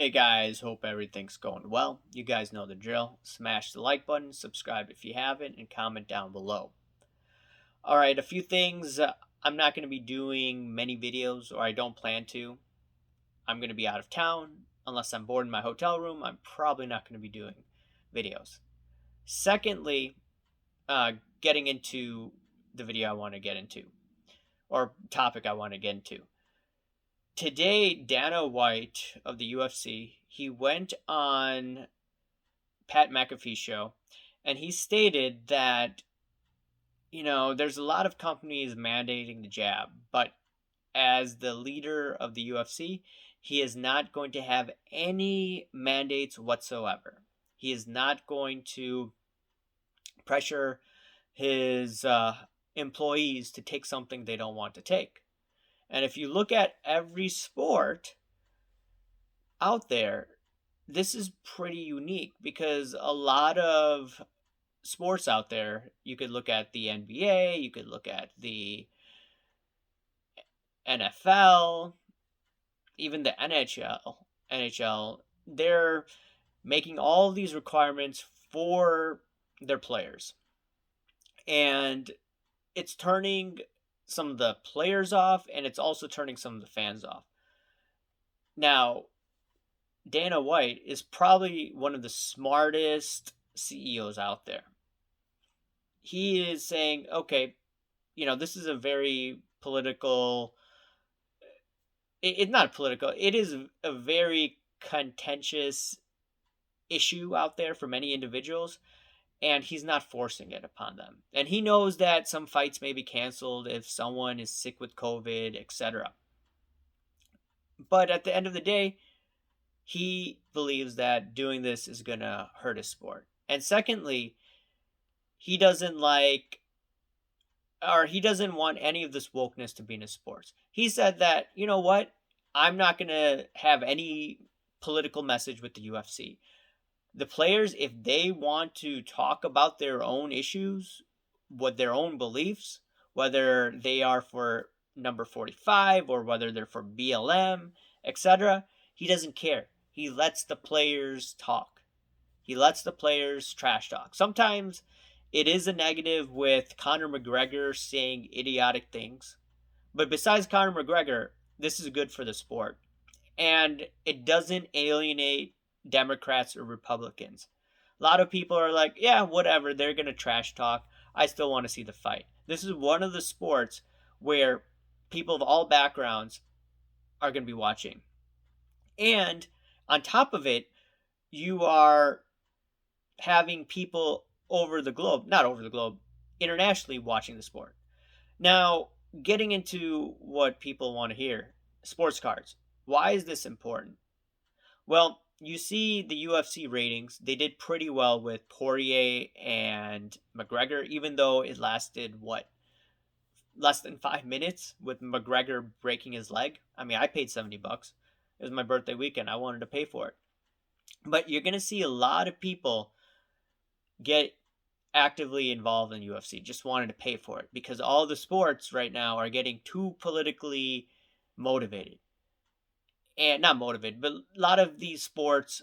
Hey guys, hope everything's going well. You guys know the drill. Smash the like button, subscribe if you haven't, and comment down below. All right, a few things. I'm not going to be doing many videos, or I don't plan to. I'm going to be out of town. Unless I'm bored in my hotel room, I'm probably not going to be doing videos. Secondly, uh, getting into the video I want to get into, or topic I want to get into. Today, Dana White of the UFC, he went on Pat McAfee's show, and he stated that, there's a lot of companies mandating the jab, but as the leader of the UFC, he is not going to have any mandates whatsoever. He is not going to pressure his employees to take something they don't want to take. And if you look at every sport out there, this is pretty unique because a lot of sports out there, you could look at the NBA, you could look at the NFL, even the NHL, they're making all these requirements for their players. And it's turning some of the players off, and it's also turning some of the fans off. Now, Dana White is probably one of the smartest CEOs out there. He is saying, okay, this is a very political, it's not political, it is a very contentious issue out there for many individuals, and he's not forcing it upon them. And he knows that some fights may be canceled if someone is sick with COVID, etc. But at the end of the day, he believes that doing this is going to hurt his sport. And secondly, he doesn't he doesn't want any of this wokeness to be in his sports. He said that, you know what? I'm not going to have any political message with the UFC. The players, if they want to talk about their own issues, what their own beliefs, whether they are for number 45 or whether they're for BLM, etc., he doesn't care. He lets the players talk. He lets the players trash talk. Sometimes it is a negative with Conor McGregor saying idiotic things. But besides Conor McGregor, this is good for the sport. And it doesn't alienate Democrats or Republicans. A lot of people are like, yeah, whatever, they're going to trash talk. I still want to see the fight. This is one of the sports where people of all backgrounds are going to be watching. And on top of it, you are having people not over the globe, internationally watching the sport. Now, getting into what people want to hear, sports cards. Why is this important? Well, you see the UFC ratings, they did pretty well with Poirier and McGregor, even though it lasted, less than 5 minutes with McGregor breaking his leg. I mean, I paid $70. It was my birthday weekend. I wanted to pay for it. But you're going to see a lot of people get actively involved in UFC, just wanted to pay for it because all the sports right now are getting too politically motivated. And not motivated, but a lot of these sports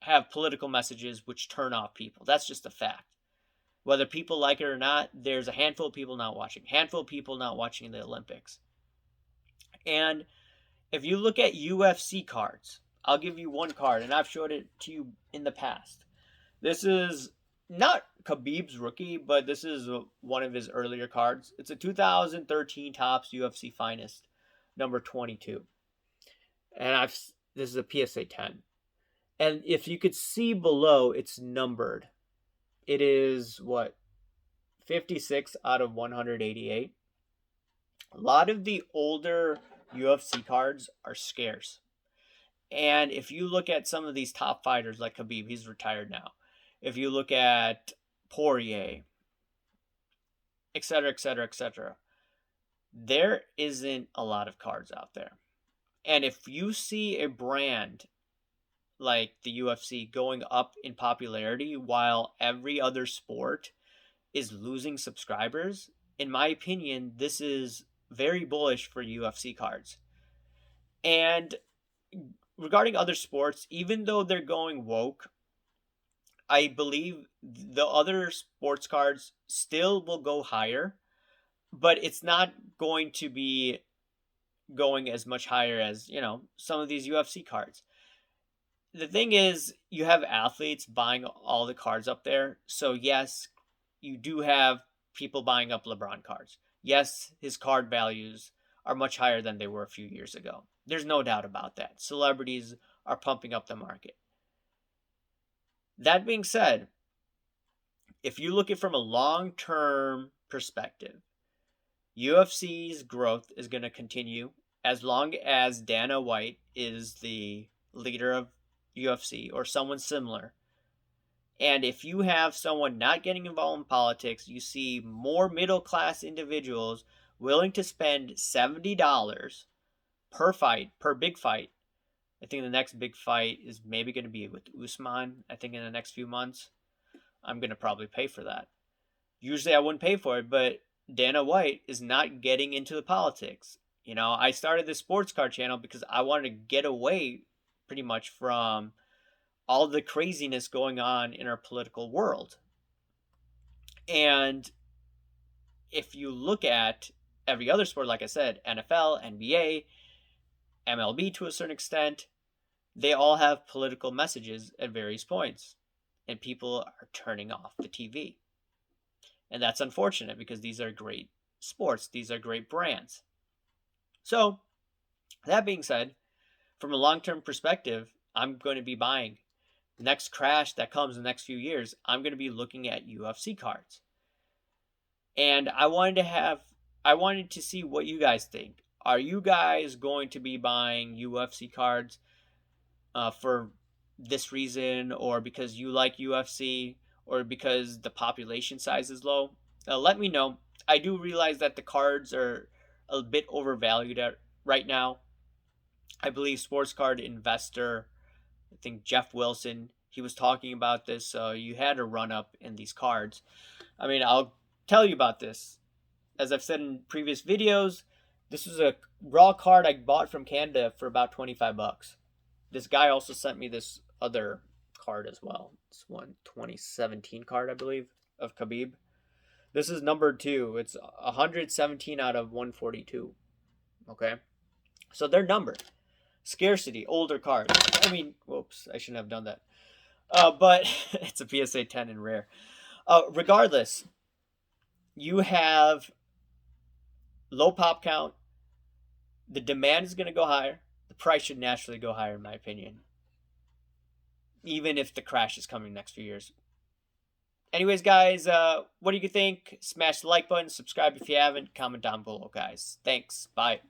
have political messages which turn off people. That's just a fact. Whether people like it or not, there's a handful of people not watching. Handful of people not watching the Olympics. And if you look at UFC cards, I'll give you one card, and I've showed it to you in the past. This is not Khabib's rookie, but this is one of his earlier cards. It's a 2013 Topps UFC Finest, number 22. And this is a PSA 10. And if you could see below, it's numbered. It is 56 out of 188. A lot of the older UFC cards are scarce. And if you look at some of these top fighters like Khabib, he's retired now. If you look at Poirier, etc., etc., etc., there isn't a lot of cards out there. And if you see a brand like the UFC going up in popularity while every other sport is losing subscribers, in my opinion, this is very bullish for UFC cards. And regarding other sports, even though they're going woke, I believe the other sports cards still will go higher, but it's not going to be going as much higher as, some of these UFC cards. The thing is, you have athletes buying all the cards up there. So, yes, you do have people buying up LeBron cards. Yes, his card values are much higher than they were a few years ago. There's no doubt about that. Celebrities are pumping up the market. That being said, if you look at it from a long-term perspective, UFC's growth is going to continue as long as Dana White is the leader of UFC or someone similar. And if you have someone not getting involved in politics, you see more middle class individuals willing to spend $70 per fight, per big fight. I think the next big fight is maybe going to be with Usman, I think in the next few months. I'm going to probably pay for that. Usually I wouldn't pay for it, but Dana White is not getting into the politics. I started this sports card channel because I wanted to get away pretty much from all the craziness going on in our political world. And if you look at every other sport, like I said, NFL, NBA, MLB to a certain extent, they all have political messages at various points. And people are turning off the TV. And that's unfortunate because these are great sports. These are great brands. So, that being said, from a long-term perspective, I'm going to be buying. Next crash that comes in the next few years, I'm going to be looking at UFC cards. And I wanted to see what you guys think. Are you guys going to be buying UFC cards for this reason, or because you like UFC, or because the population size is low? Let me know. I do realize that the cards are a bit overvalued right now. I believe sports card investor, I think Jeff Wilson, he was talking about this. So you had a run up in these cards. I mean, I'll tell you about this. As I've said in previous videos, this was a raw card I bought from Canada for about 25 bucks. This guy also sent me this other card as well. It's one 2017 card, I believe, of Khabib. This is number 2. It's 117 out of 142. Okay? So they're numbered. Scarcity, older cards. I mean, whoops, I shouldn't have done that. But it's a PSA 10 and rare. Regardless, you have low pop count. The demand is going to go higher. The price should naturally go higher, in my opinion. Even if the crash is coming next few years. Anyways, guys, what do you think? Smash the like button, subscribe if you haven't, comment down below, guys. Thanks. Bye.